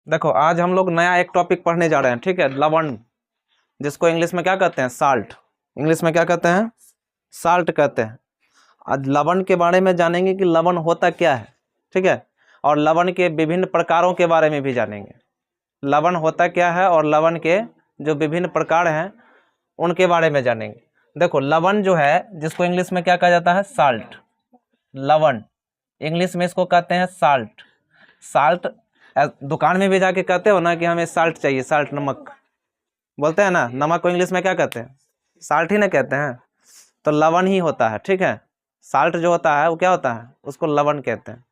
देखो आज हम लोग नया एक टॉपिक पढ़ने जा रहे हैं, ठीक है। लवण, जिसको इंग्लिश में क्या कहते हैं? साल्ट। इंग्लिश में क्या कहते हैं? साल्ट कहते हैं। आज लवण के बारे में जानेंगे कि लवण होता क्या है, ठीक है। और लवण के विभिन्न प्रकारों के बारे में भी जानेंगे। लवण होता क्या है और लवण के जो विभिन्न प्रकार हैं उनके बारे में जानेंगे। देखो लवण जो है, जिसको इंग्लिश में क्या कहा जाता है? साल्ट। लवण इंग्लिश में इसको कहते हैं साल्ट। साल्ट दुकान में भी जाके कहते हो ना कि हमें साल्ट चाहिए, साल्ट नमक बोलते हैं ना। नमक को इंग्लिश में क्या कहते हैं? साल्ट ही ना कहते हैं। तो लवण ही होता है, ठीक है। साल्ट जो होता है वो क्या होता है? उसको लवण कहते हैं।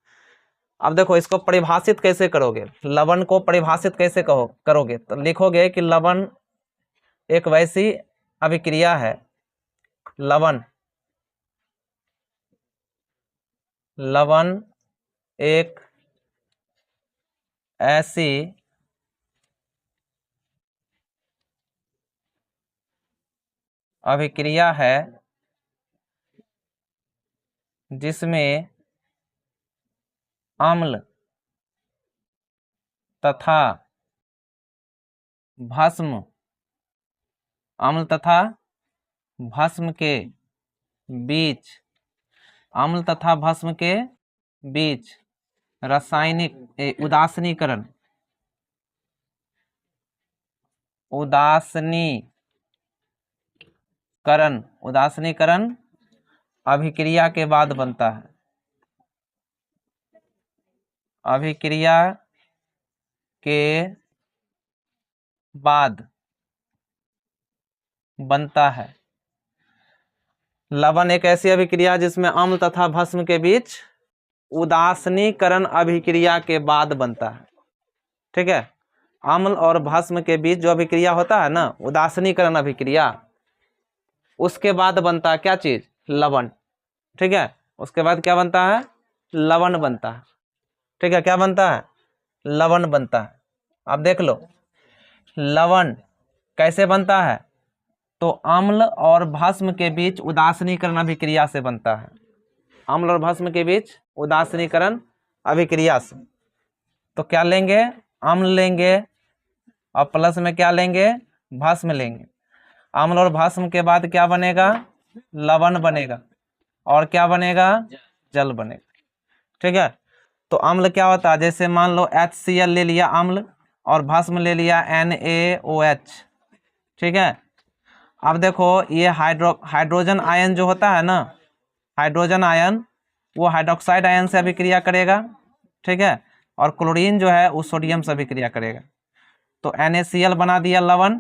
अब देखो इसको परिभाषित कैसे करोगे, लवण को परिभाषित कैसे करोगे, तो लिखोगे कि लवण एक वैसी अभिक्रिया है, लवण लवण एक ऐसी अभिक्रिया है जिसमें अम्ल तथा भस्म अम्ल तथा भस्म के बीच अम्ल तथा भस्म के बीच रासायनिक उदासीनीकरण उदासीनीकरण अभिक्रिया के बाद बनता है। अभिक्रिया के बाद बनता है। लवण एक ऐसी अभिक्रिया जिसमें अम्ल तथा भस्म के बीच उदासीनीकरण अभिक्रिया के बाद बनता है, ठीक है। अम्ल और भस्म के बीच जो अभिक्रिया होता है ना, उदासीनीकरण अभिक्रिया, उसके बाद बनता है क्या चीज? लवण, ठीक है। उसके बाद क्या बनता है? लवण बनता है, ठीक है। क्या बनता है? लवण बनता है। अब देख लो लवण कैसे बनता है, तो अम्ल और भस्म के बीच उदासीनीकरण अभिक्रिया से बनता है। अम्ल और भस्म के बीच उदासीनीकरण अभिक्रिया से। तो क्या लेंगे? अम्ल लेंगे और प्लस में क्या लेंगे? भस्म लेंगे। अम्ल और भस्म के बाद क्या बनेगा? लवण बनेगा। और क्या बनेगा? जल बनेगा, ठीक है। तो अम्ल क्या होता है? जैसे मान लो HCl ले लिया अम्ल और भस्म ले लिया NaOH, ठीक है। अब देखो ये हाइड्रोजन आयन जो होता है ना, हाइड्रोजन आयन वो हाइड्रोक्साइड आयन से अभिक्रिया करेगा, ठीक है। और क्लोरीन जो है वो सोडियम से अभिक्रिया करेगा। तो NaCl बना दिया लवण,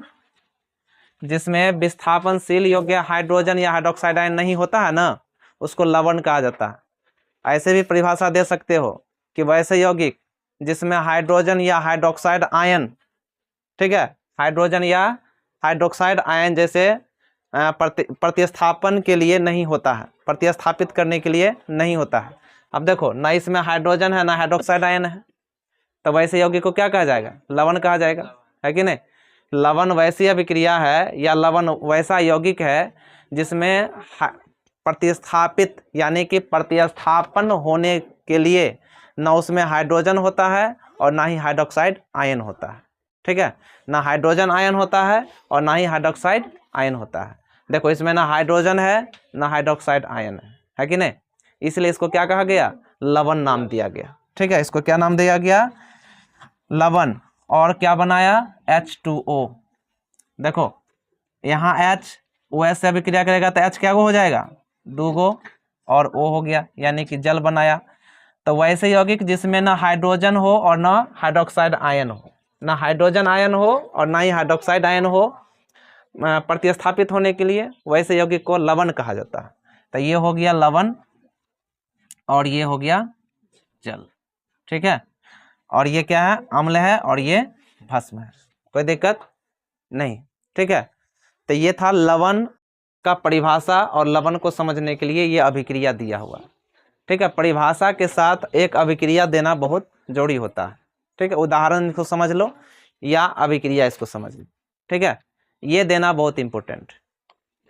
जिसमें विस्थापनशील योग्य हाइड्रोजन या हाइड्रोक्साइड आयन नहीं होता है ना, उसको लवण कहा जाता है। ऐसे भी परिभाषा दे सकते हो कि वैसे यौगिक जिसमें हाइड्रोजन या हाइड्रोक्साइड आयन, ठीक है, हाइड्रोजन या हाइड्रोक्साइड आयन जैसे प्रतिस्थापन के लिए नहीं होता है, प्रतिस्थापित करने के लिए नहीं होता है। अब देखो ना इसमें हाइड्रोजन है ना हाइड्रोक्साइड आयन है, तो वैसे यौगिक को क्या कहा जाएगा? लवण कहा जाएगा, है कि नहीं। लवण वैसी अभिक्रिया है या लवण वैसा यौगिक है जिसमें प्रतिस्थापित यानी कि प्रतिस्थापन होने के लिए ना उसमें हाइड्रोजन होता है और ना ही हाइड्रोक्साइड आयन होता है, ठीक है। ना हाइड्रोजन आयन होता है और ना ही हाइड्रोक्साइड आयन होता है। देखो इसमें ना हाइड्रोजन है ना हाइड्रोक्साइड आयन है कि नहीं। इसलिए इसको क्या कहा गया? लवण नाम दिया गया, ठीक है। इसको क्या नाम दिया गया? लवण। और क्या बनाया? H2O। देखो यहाँ H OH से अभिक्रिया करेगा तो H क्या हो जाएगा? 2 गो और O हो गया, यानी कि जल बनाया। तो वैसे यौगिक जिसमें ना हाइड्रोजन हो और ना हाइड्रोक्साइड आयन हो, ना हाइड्रोजन आयन हो और ना ही हाइड्रोक्साइड आयन हो प्रतिस्थापित होने के लिए, वैसे यौगिक को लवण कहा जाता है। तो ये हो गया लवण और ये हो गया जल, ठीक है। और ये क्या है? अम्ल है और ये भस्म है, कोई दिक्कत नहीं, ठीक है। तो ये था लवण का परिभाषा, और लवण को समझने के लिए ये अभिक्रिया दिया हुआ, ठीक है। परिभाषा के साथ एक अभिक्रिया देना बहुत जरूरी होता है, ठीक है। उदाहरण इसको समझ लो या अभिक्रिया इसको समझ लो, ठीक है। ये देना बहुत इंपॉर्टेंट,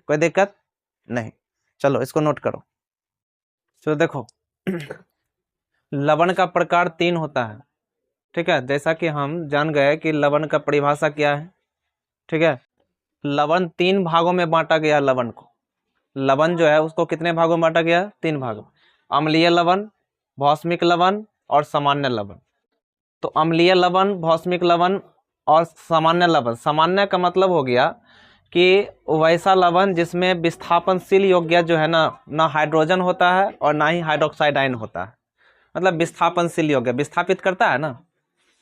कोई दिक्कत नहीं। चलो इसको नोट करो। चलो देखो लवण का प्रकार 3 होता है, ठीक है, जैसा कि हम जान गए कि लवण का परिभाषा क्या है। ठीक है, लवण 3 भागों में बांटा गया। लवण को, लवण जो है उसको कितने भागों में बांटा गया? 3 भागों। अम्लीय लवण, भौस्मिक लवण और सामान्य लवण। तो अम्लीय लवण, भौस्मिक लवण और सामान्य लवण। सामान्य का मतलब हो गया कि वैसा लवण जिसमें विस्थापनशील योग्य जो है ना हाइड्रोजन होता है और ना ही हाइड्रोक्साइड आयन होता है। मतलब विस्थापनशील योग्य, विस्थापित करता है ना।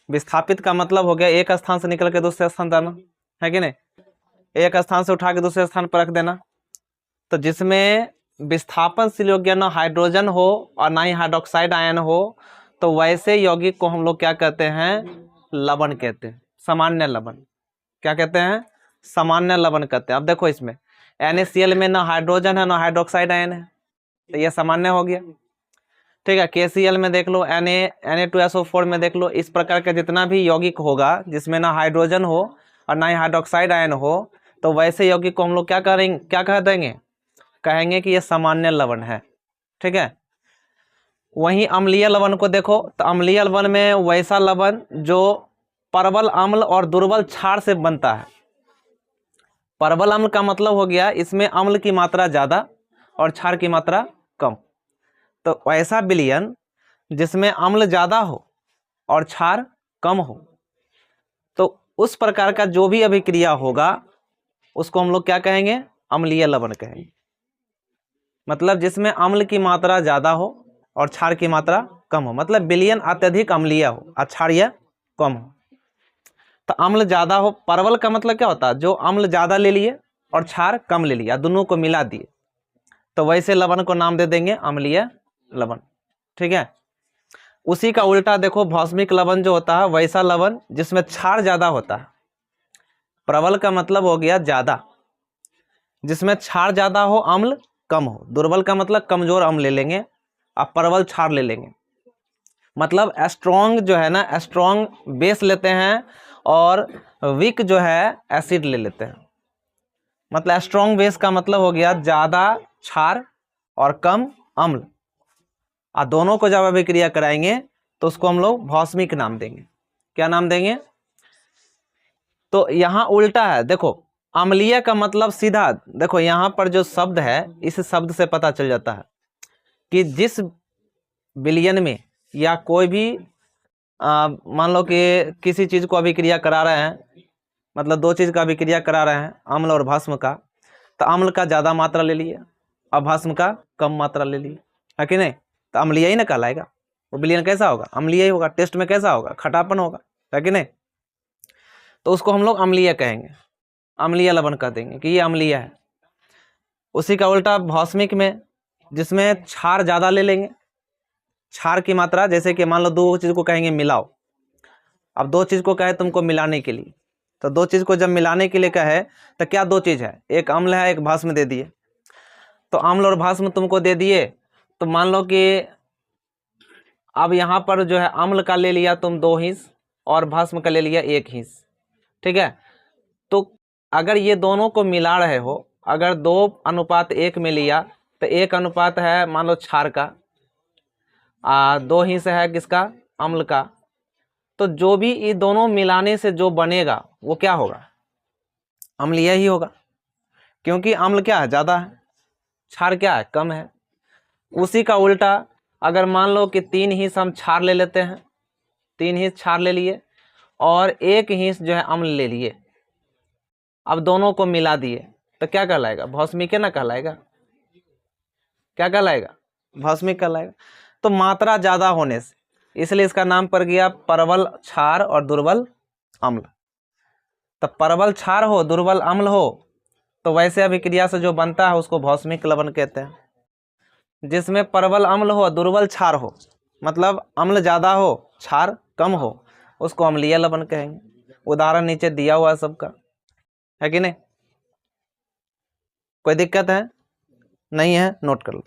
विस्थापित का मतलब हो गया एक स्थान से निकल के दूसरे स्थान जाना, है कि नहीं? एक स्थान से उठा के दूसरे स्थान पर रख देना। तो जिसमें विस्थापनशील योग्य ना हाइड्रोजन हो और ना ही हाइड्रोक्साइड आयन हो, तो वैसे यौगिक को हम लोग क्या कहते हैं? लवण कहते हैं, सामान्य लवण। क्या कहते हैं? सामान्य लवण कहते हैं। अब देखो इसमें NaCl में ना हाइड्रोजन है ना हाइड्रोक्साइड आयन है, तो ये सामान्य हो गया। ठीक है, KCl में देख लो, Na2SO4 में देख लो। इस प्रकार का जितना भी यौगिक होगा जिसमें ना हाइड्रोजन हो और ना ही हाइड्रोक्साइड आयन हो, तो वैसे यौगिक को हम लोग क्या करेंगे, क्या कह देंगे? कहेंगे कि ये सामान्य लवण है। ठीक है, वहीं अम्लीय लवण को देखो, तो अम्लीय लवण में वैसा लवण जो प्रबल अम्ल और दुर्बल क्षार से बनता है। प्रबल अम्ल का मतलब हो गया इसमें अम्ल की मात्रा ज़्यादा और क्षार की मात्रा कम। तो ऐसा विलयन जिसमें अम्ल ज़्यादा हो और क्षार कम हो, तो उस प्रकार का जो भी अभिक्रिया होगा उसको हम लोग क्या कहेंगे? अम्लीय लवण कहेंगे। मतलब जिसमें अम्ल की मात्रा ज़्यादा हो और क्षार की मात्रा कम हो, मतलब विलयन अत्यधिक अम्लीय हो और क्षारीय कम हो। तो अम्ल ज़्यादा हो, परवल का मतलब क्या होता है? जो अम्ल ज़्यादा ले लिए और क्षार कम ले लिया, दोनों को मिला दिए, तो वैसे लवण को नाम दे देंगे अम्लीय लवण। ठीक है, उसी का उल्टा देखो, भौस्मिक लवण जो होता है वैसा लवण जिसमें क्षार ज़्यादा होता है। प्रबल का मतलब हो गया ज़्यादा, जिसमें क्षार ज़्यादा हो अम्ल कम हो। दुर्बल का मतलब कमज़ोर अम्ल ले लेंगे, अब प्रबल क्षार ले लेंगे। मतलब स्ट्रॉन्ग जो है ना, स्ट्रॉन्ग बेस लेते हैं और वीक जो है एसिड ले लेते हैं। मतलब स्ट्रॉन्ग बेस का मतलब हो गया ज़्यादा क्षार और कम अम्ल, और दोनों को जब अभिक्रिया कराएंगे तो उसको हम लोग भौस्मिक नाम देंगे। क्या नाम देंगे? तो यहाँ उल्टा है, देखो अम्लीय का मतलब सीधा, देखो यहाँ पर जो शब्द है इस शब्द से पता चल जाता है कि जिस विलयन में या कोई भी मान लो कि किसी चीज़ को अभिक्रिया करा रहे हैं, मतलब 2 चीज़ का अभिक्रिया करा रहे हैं, अम्ल और भस्म का, तो अम्ल का ज़्यादा मात्रा ले लिए और भस्म का कम मात्रा ले लिए, है कि नहीं? तो अम्लीय ही ना कहलाएगा। वो विलयन कैसा होगा? अम्लीय ही होगा। टेस्ट में कैसा होगा? खटापन होगा, है कि नहीं? तो उसको हम लोग अम्लीय कहेंगे, अम्लीय लवण कह देंगे कि ये अम्लीय है। उसी का उल्टा भौस्मिक में, जिसमें क्षार ज़्यादा ले लेंगे, क्षार की मात्रा, जैसे कि मान लो 2 चीज़ को कहेंगे मिलाओ। अब 2 चीज़ को कहे तुमको मिलाने के लिए, तो 2 चीज़ को जब मिलाने के लिए कहे तो क्या 2 चीज़ है? एक अम्ल है, एक भस्म दे दिए। तो अम्ल और भस्म तुमको दे दिए, तो मान लो कि अब यहाँ पर जो है अम्ल का ले लिया तुम 2 हिस्स और भस्म का ले लिया 1 हिस्स। ठीक है, तो अगर ये दोनों को मिला रहे हो, अगर 2:1 में लिया तो 1 अनुपात है मान लो क्षार का, 2 हिस्स है किसका? अम्ल का। तो जो भी ये दोनों मिलाने से जो बनेगा वो क्या होगा? अम्लीय ही होगा, क्योंकि अम्ल क्या है? ज़्यादा है, क्षार क्या है? कम है। उसी का उल्टा अगर मान लो कि 3 हिस्स हम क्षार ले लेते हैं, 3 हिस्स क्षार ले लिए और 1 हिस्स जो है अम्ल ले लिए, अब दोनों को मिला दिए, तो क्या कहलाएगा? भौस्मिक ना कहलाएगा। क्या कहलाएगा? भौस्मिक कहलाएगा। तो मात्रा ज़्यादा होने से इसलिए इसका नाम पड़ गया प्रबल क्षार और दुर्बल अम्ल। तो प्रबल क्षार हो, दुर्बल अम्ल हो, तो वैसे अभिक्रिया से जो बनता है उसको भौस्मिक लवण कहते हैं। जिसमें प्रबल अम्ल हो, दुर्बल क्षार हो, मतलब अम्ल ज़्यादा हो क्षार कम हो, उसको अम्लीय लवण कहेंगे। उदाहरण नीचे दिया हुआ है सबका, है कि नहीं? कोई दिक्कत है? नहीं है? नोट कर लो।